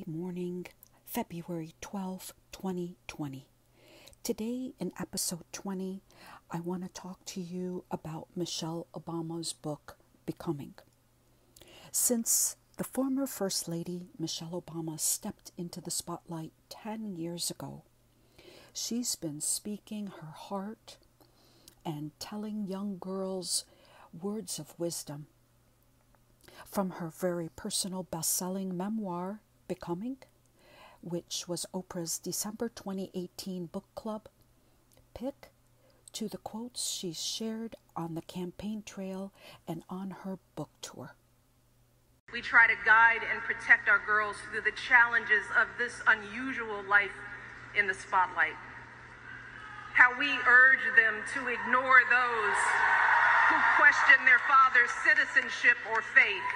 morning, February 12, 2020. Today, in episode 20, I want to talk to you about Michelle Obama's book, Becoming. Since the former First Lady, Michelle Obama, stepped into the spotlight 10 years ago, she's been speaking her heart and telling young girls words of wisdom. From her very personal best-selling memoir, Becoming, which was Oprah's December 2018 book club pick, to the quotes she shared on the campaign trail and on her book tour. We try to guide and protect our girls through the challenges of this unusual life in the spotlight. How we urge them to ignore those who question their father's citizenship or faith.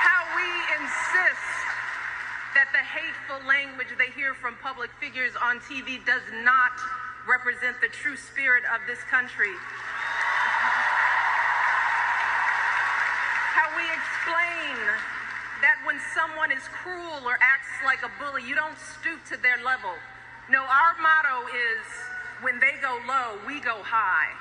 How we insist that the hateful language they hear from public figures on TV does not represent the true spirit of this country. How we explain that when someone is cruel or acts like a bully, you don't stoop to their level. No, our motto is, when they go low, we go high.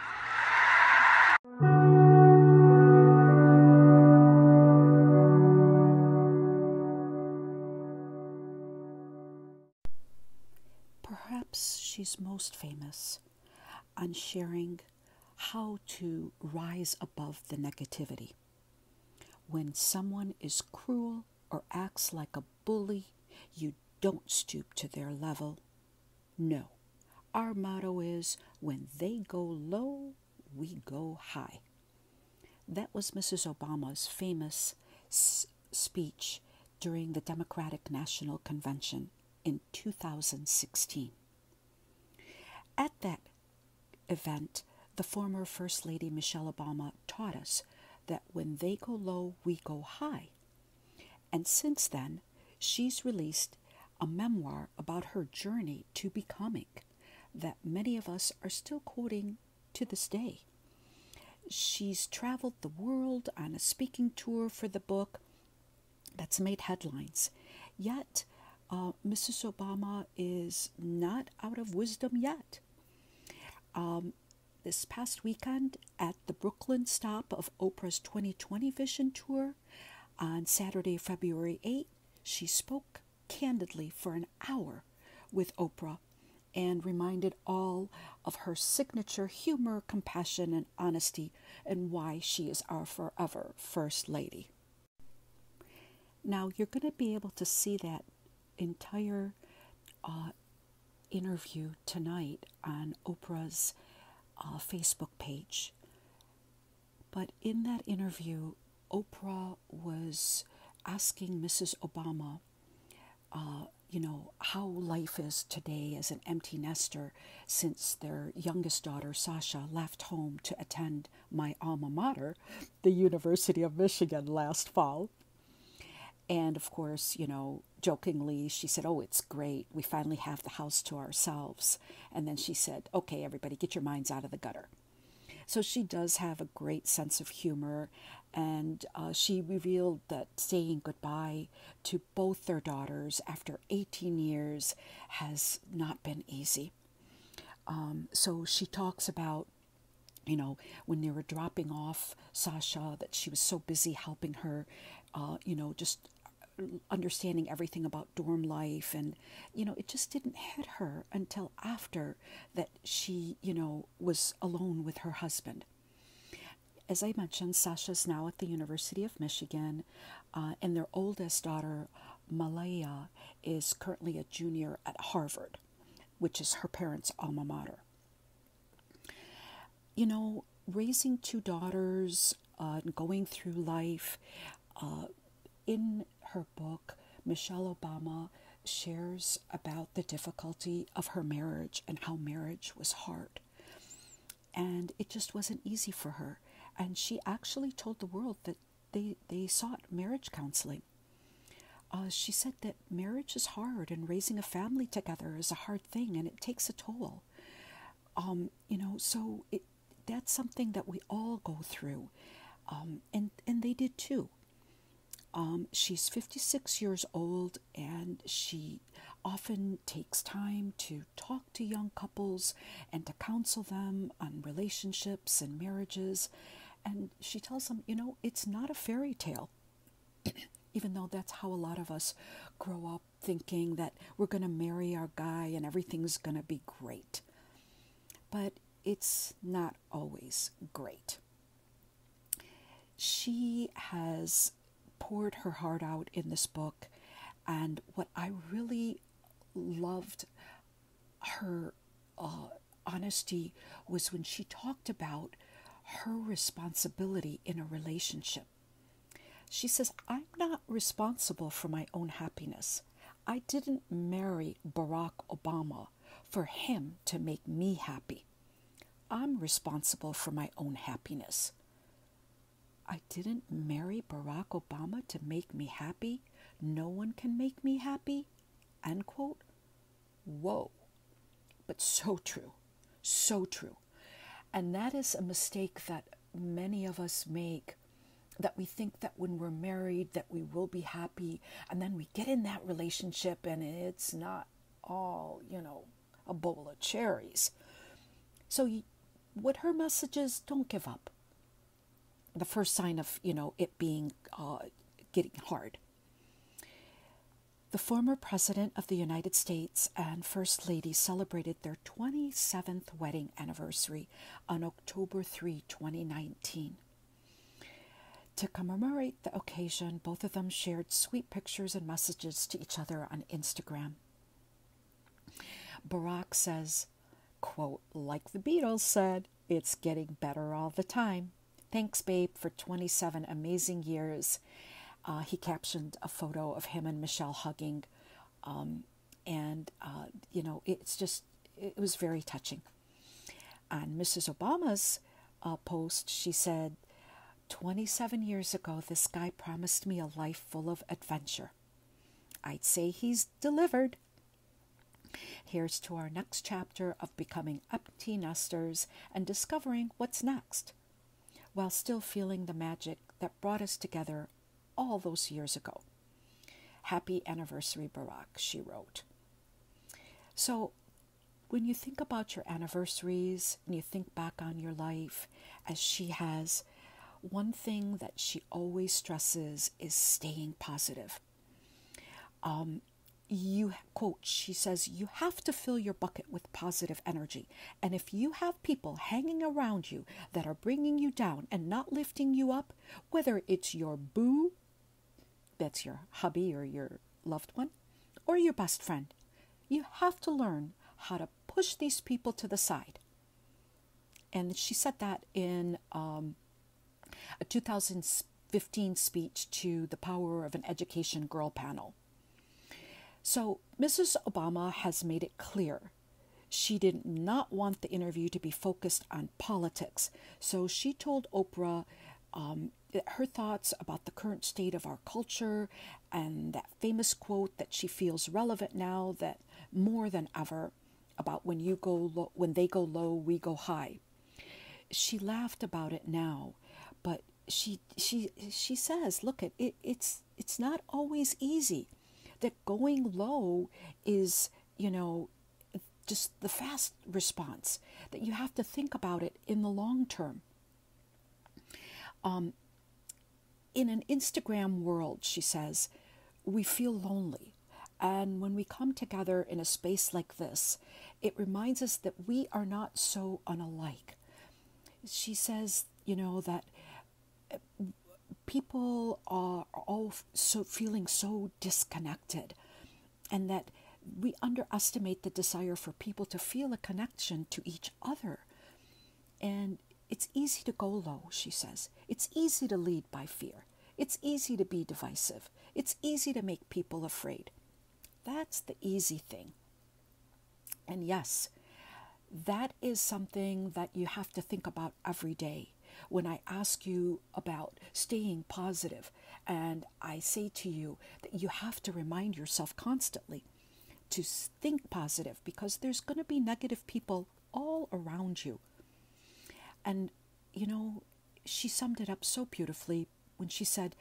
Perhaps she's most famous on sharing how to rise above the negativity. When someone is cruel or acts like a bully, you don't stoop to their level. No, our motto is, when they go low, we go high. That was Mrs. Obama's famous speech during the Democratic National Convention in 2016. At that event, the former First Lady Michelle Obama taught us that when they go low, we go high. And since then, she's released a memoir about her journey to becoming that many of us are still quoting to this day. She's traveled the world on a speaking tour for the book that's made headlines. Yet, Mrs. Obama is not out of wisdom yet. This past weekend at the Brooklyn stop of Oprah's 2020 Vision Tour on Saturday, February 8th, she spoke candidly for an hour with Oprah and reminded all of her signature humor, compassion, and honesty and why she is our forever First Lady. Now, you're going to be able to see that entire interview tonight on Oprah's Facebook page. But in that interview, Oprah was asking Mrs. Obama, how life is today as an empty nester since their youngest daughter, Sasha, left home to attend my alma mater, the University of Michigan, last fall. And of course, jokingly, she said, "Oh, it's great. We finally have the house to ourselves." And then she said, "Okay, everybody, get your minds out of the gutter." So she does have a great sense of humor, and she revealed that saying goodbye to both their daughters after 18 years has not been easy. So she talks about, when they were dropping off Sasha, that she was so busy helping her, just understanding everything about dorm life, and it just didn't hit her until after that she was alone with her husband. As I mentioned, Sasha's now at the University of Michigan, and their oldest daughter, Malaya, is currently a junior at Harvard, which is her parents' alma mater. Raising two daughters, going through life, in her book, Michelle Obama shares about the difficulty of her marriage and how marriage was hard. And it just wasn't easy for her. And she actually told the world that they sought marriage counseling. She said that marriage is hard and raising a family together is a hard thing and it takes a toll. So that's something that we all go through. And they did too. She's 56 years old, and she often takes time to talk to young couples and to counsel them on relationships and marriages. And she tells them, it's not a fairy tale, even though that's how a lot of us grow up thinking that we're going to marry our guy and everything's going to be great. But it's not always great. She has poured her heart out in this book, and what I really loved her honesty was when she talked about her responsibility in a relationship. She says, I'm not responsible for my own happiness. I didn't marry Barack Obama for him to make me happy. I'm responsible for my own happiness. I didn't marry Barack Obama to make me happy. No one can make me happy. End quote. Whoa. But so true. So true. And that is a mistake that many of us make, that we think that when we're married that we will be happy, and then we get in that relationship and it's not all, a bowl of cherries. So what her message is, don't give up. The first sign of, it being getting hard. The former President of the United States and First Lady celebrated their 27th wedding anniversary on October 3, 2019. To commemorate the occasion, both of them shared sweet pictures and messages to each other on Instagram. Barack says, quote, like the Beatles said, it's getting better all the time. Thanks, babe, for 27 amazing years. He captioned a photo of him and Michelle hugging. It was very touching. On Mrs. Obama's post, she said, 27 years ago, this guy promised me a life full of adventure. I'd say he's delivered. Here's to our next chapter of becoming empty nesters and discovering what's next, while still feeling the magic that brought us together all those years ago. Happy anniversary, Barack, she wrote. So when you think about your anniversaries and you think back on your life as she has, one thing that she always stresses is staying positive. She says, you have to fill your bucket with positive energy. And if you have people hanging around you that are bringing you down and not lifting you up, whether it's your boo, that's your hubby or your loved one, or your best friend, you have to learn how to push these people to the side. And she said that in a 2015 speech to the Power of an Education Girl panel. So Mrs. Obama has made it clear she did not want the interview to be focused on politics. So she told Oprah her thoughts about the current state of our culture and that famous quote that she feels relevant now that more than ever about when they go low, we go high. She laughed about it now, but she says, look, it's not always easy. That going low is, just the fast response, that you have to think about it in the long term. In an Instagram world, she says, we feel lonely. And when we come together in a space like this, it reminds us that we are not so unalike. She says, that people are all so feeling so disconnected, and that we underestimate the desire for people to feel a connection to each other. And it's easy to go low, she says. It's easy to lead by fear. It's easy to be divisive. It's easy to make people afraid. That's the easy thing. And yes, that is something that you have to think about every day. When I ask you about staying positive, and I say to you that you have to remind yourself constantly to think positive, because there's going to be negative people all around you. And, she summed it up so beautifully when she said,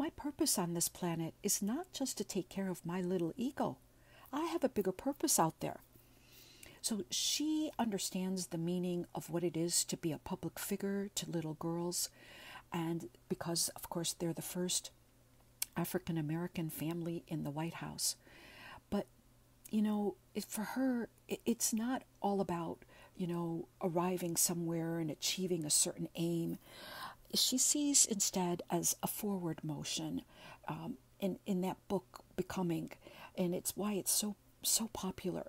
My purpose on this planet is not just to take care of my little ego. I have a bigger purpose out there. So she understands the meaning of what it is to be a public figure to little girls. And because, of course, they're the first African American family in the White House. But, for her, it's not all about, arriving somewhere and achieving a certain aim. She sees instead as a forward motion in that book, Becoming. And it's why it's so popular.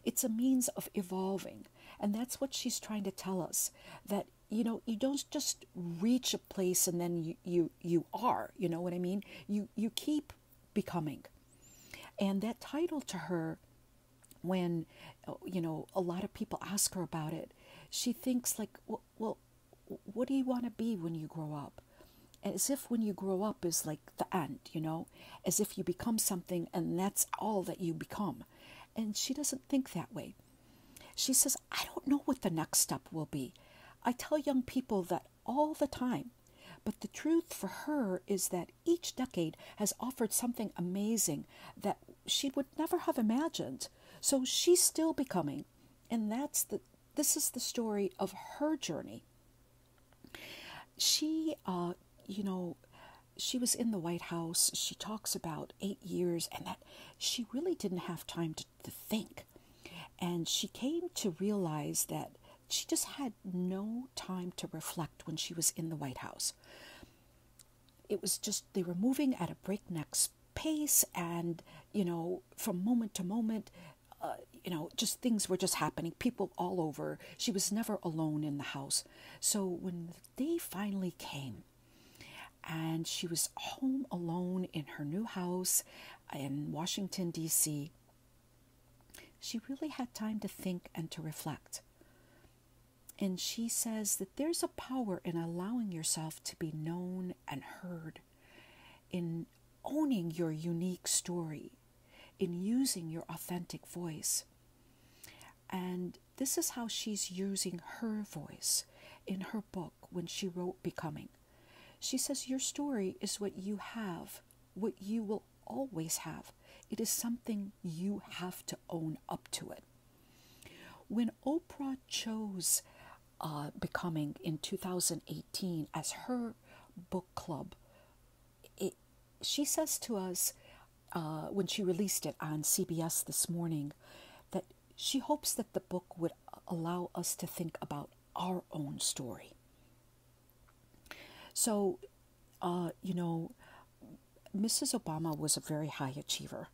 It's a means of evolving. And that's what she's trying to tell us, that, you don't just reach a place and then you are, you know what I mean? You keep becoming. And that title to her, when, a lot of people ask her about it, she thinks like, well, what do you want to be when you grow up? As if when you grow up is like the end, as if you become something and that's all that you become. And she doesn't think that way. She says, I don't know what the next step will be. I tell young people that all the time. But the truth for her is that each decade has offered something amazing that she would never have imagined. So she's still becoming. And this is the story of her journey. She, she was in the White House. She talks about 8 years and that she really didn't have time to think. And she came to realize that she just had no time to reflect when she was in the White House. It was just, they were moving at a breakneck pace and, from moment to moment, just things were just happening, people all over. She was never alone in the house. So when the day finally came and she was home alone in her new house in Washington, D.C., she really had time to think and to reflect. And she says that there's a power in allowing yourself to be known and heard, in owning your unique story, in using your authentic voice. And this is how she's using her voice in her book when she wrote Becoming. She says, your story is what you have, what you will always have. It is something you have to own up to it. When Oprah chose Becoming in 2018 as her book club, she says to us, when she released it on CBS this morning, that she hopes that the book would allow us to think about our own story. So, Mrs. Obama was a very high achiever.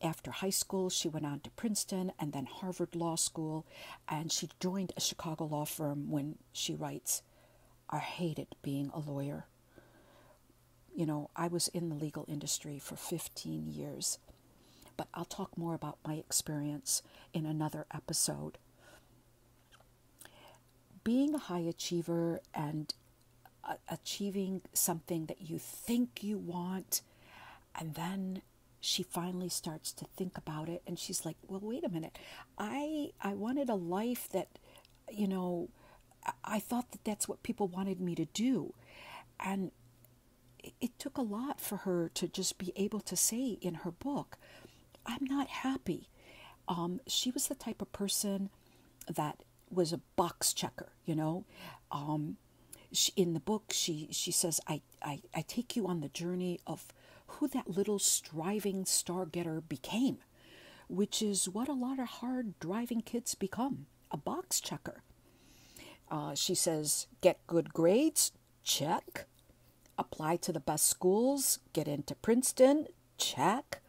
After high school, she went on to Princeton and then Harvard Law School, and she joined a Chicago law firm when she writes, I hated being a lawyer. I was in the legal industry for 15 years, but I'll talk more about my experience in another episode. Being a high achiever and achieving something that you think you want, and then she finally starts to think about it and she's like, well, wait a minute. I wanted a life that, I thought that that's what people wanted me to do. And it took a lot for her to just be able to say in her book, I'm not happy. She was the type of person that was a box checker, in the book, she says, I take you on the journey of who that little striving star-getter became, which is what a lot of hard-driving kids become, a box checker. She says, get good grades, check. Apply to the best schools, get into Princeton, check.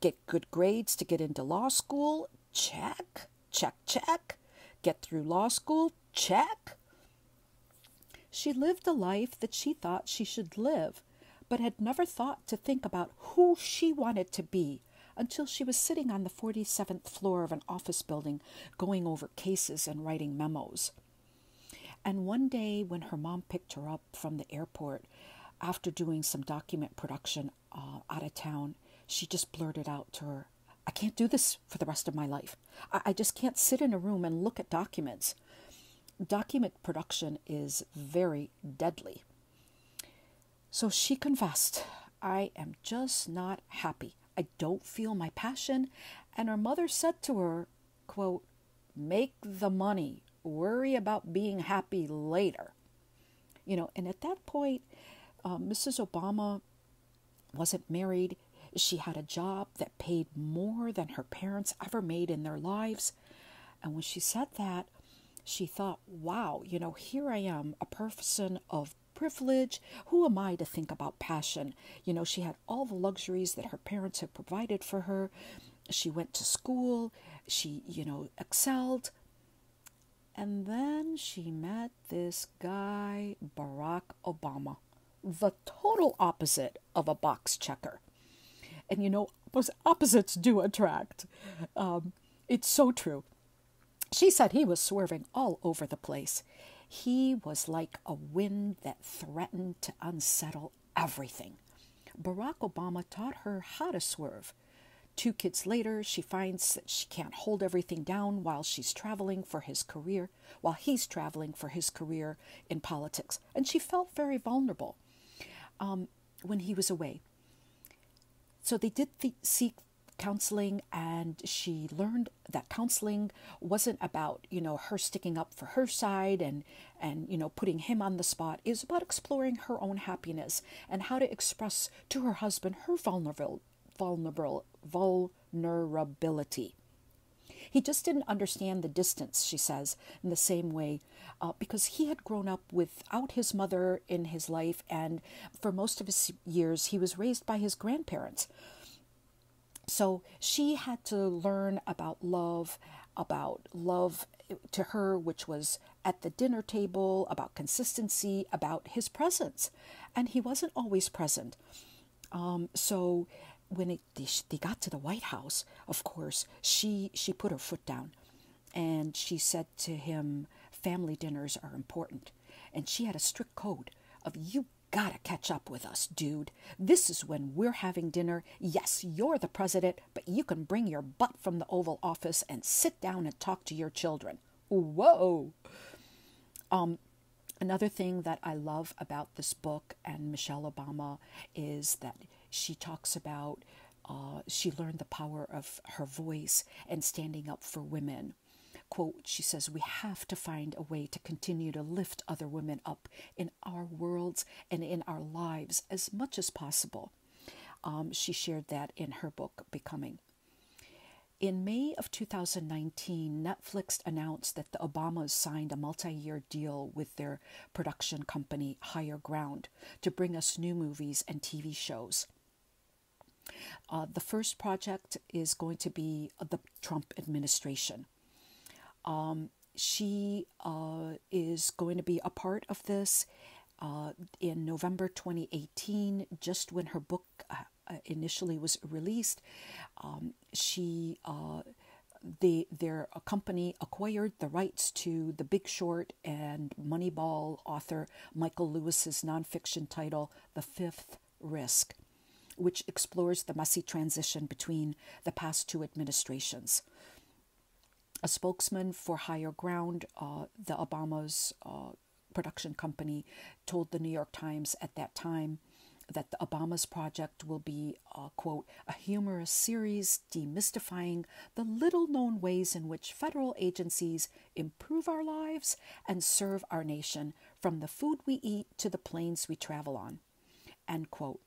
Get good grades to get into law school, check, check, check. Get through law school, check. She lived a life that she thought she should live, but had never thought to think about who she wanted to be until she was sitting on the 47th floor of an office building going over cases and writing memos. And one day when her mom picked her up from the airport after doing some document production out of town, she just blurted out to her, I can't do this for the rest of my life. I just can't sit in a room and look at documents. Document production is very deadly. So she confessed, I am just not happy. I don't feel my passion. And her mother said to her, quote, make the money, worry about being happy later. And at that point, Mrs. Obama wasn't married. She had a job that paid more than her parents ever made in their lives. And when she said that, she thought, wow, here I am, a person of privilege. Who am I to think about passion? She had all the luxuries that her parents had provided for her. She went to school. She, excelled. And then she met this guy, Barack Obama, the total opposite of a box checker. And those opposites do attract. It's so true. She said he was swerving all over the place. He was like a wind that threatened to unsettle everything. Barack Obama taught her how to swerve. 2 kids later, she finds that she can't hold everything down while he's traveling for his career in politics. And she felt very vulnerable when he was away. So they did seek counseling, and she learned that counseling wasn't about, her sticking up for her side and putting him on the spot. It was about exploring her own happiness and how to express to her husband her vulnerability. He just didn't understand the distance, she says, in the same way, because he had grown up without his mother in his life, and for most of his years he was raised by his grandparents. So she had to learn about love to her, which was at the dinner table, about consistency, about his presence. And he wasn't always present. So when they got to the White House, of course, she put her foot down. And she said to him, family dinners are important. And she had a strict code of, you gotta catch up with us, dude. This is when we're having dinner. Yes, you're the president, but you can bring your butt from the Oval Office and sit down and talk to your children. Whoa. Another thing that I love about this book and Michelle Obama is that she talks about she learned the power of her voice and standing up for women. Quote, she says, we have to find a way to continue to lift other women up in our worlds and in our lives as much as possible. She shared that in her book, Becoming. In May of 2019, Netflix announced that the Obamas signed a multi-year deal with their production company, Higher Ground, to bring us new movies and TV shows. The first project is going to be the Trump administration. She is going to be a part of this in November 2018, just when her book initially was released. Their company acquired the rights to The Big Short and Moneyball author Michael Lewis's nonfiction title, The Fifth Risk, which explores the messy transition between the past 2 administrations. A spokesman for Higher Ground, the Obama's production company, told the New York Times at that time that the Obama's project will be, quote, a humorous series demystifying the little-known ways in which federal agencies improve our lives and serve our nation, from the food we eat to the planes we travel on, end quote.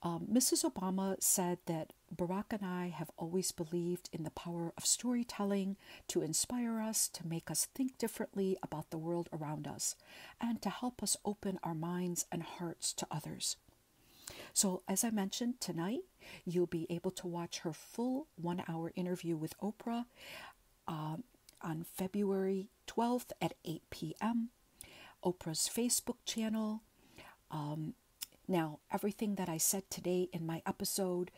Mrs. Obama said that Barack and I have always believed in the power of storytelling to inspire us, to make us think differently about the world around us, and to help us open our minds and hearts to others. So, as I mentioned, tonight you'll be able to watch her full 1-hour interview with Oprah on February 12th at 8 p.m. Oprah's Facebook channel. Now, everything that I said today in my episode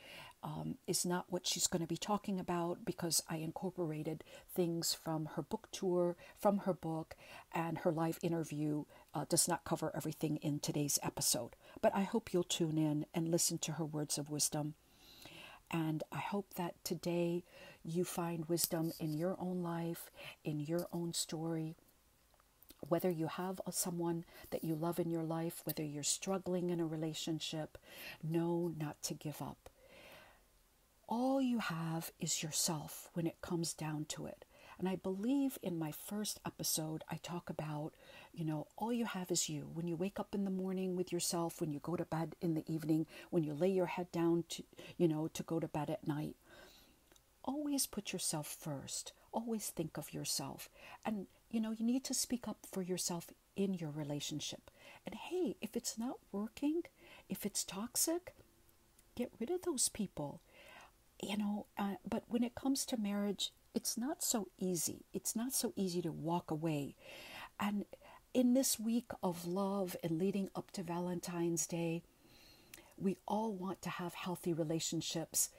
is not what she's going to be talking about, because I incorporated things from her book tour, from her book, and her live interview does not cover everything in today's episode. But I hope you'll tune in and listen to her words of wisdom. And I hope that today you find wisdom in your own life, in your own story, Whether you have someone that you love in your life, whether you're struggling in a relationship, know not to give up. All you have is yourself when it comes down to it. And I believe in my first episode, I talk about, all you have is you. When you wake up in the morning with yourself, when you go to bed in the evening, when you lay your head down to go to bed at night, always put yourself first. Always think of yourself. And, you need to speak up for yourself in your relationship. And hey, if it's not working, if it's toxic, get rid of those people. But when it comes to marriage, it's not so easy. It's not so easy to walk away. And in this week of love and leading up to Valentine's Day, we all want to have healthy relationships.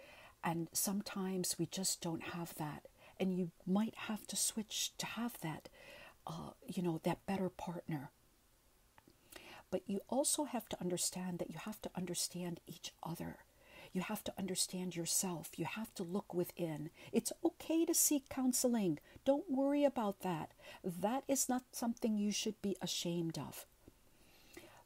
And sometimes we just don't have that. And you might have to switch to have that, that better partner. But you also have to understand that you have to understand each other. You have to understand yourself. You have to look within. It's okay to seek counseling. Don't worry about that. That is not something you should be ashamed of.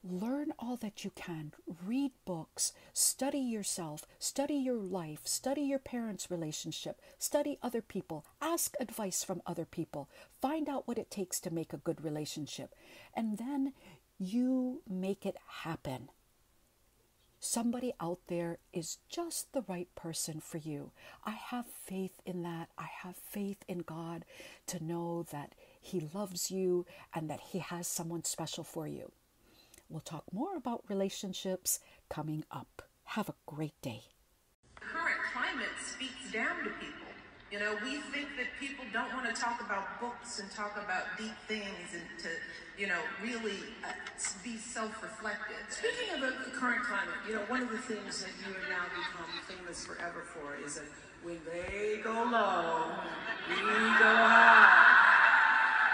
Learn all that you can. Read books. Study yourself. Study your life. Study your parents' relationship. Study other people. Ask advice from other people. Find out what it takes to make a good relationship. And then you make it happen. Somebody out there is just the right person for you. I have faith in that. I have faith in God to know that He loves you and that He has someone special for you. We'll talk more about relationships coming up. Have a great day. Current climate speaks down to people. We think that people don't want to talk about books and talk about deep things and to, really be self-reflective. Speaking of the current climate, one of the things that you have now become famous forever for is that when they go low, we go high.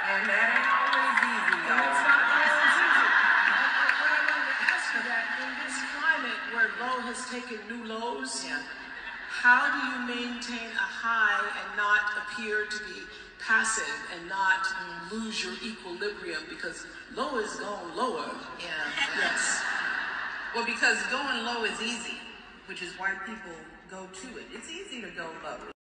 And that ain't always easy, And y'all. it's not always easy. But I wanted to ask you that in this climate where low has taken new lows, how do you maintain a high and not appear to be passive and not lose your equilibrium? Because low is going lower. Yeah. Yes. Well, because going low is easy, which is why people go to it. It's easy to go low.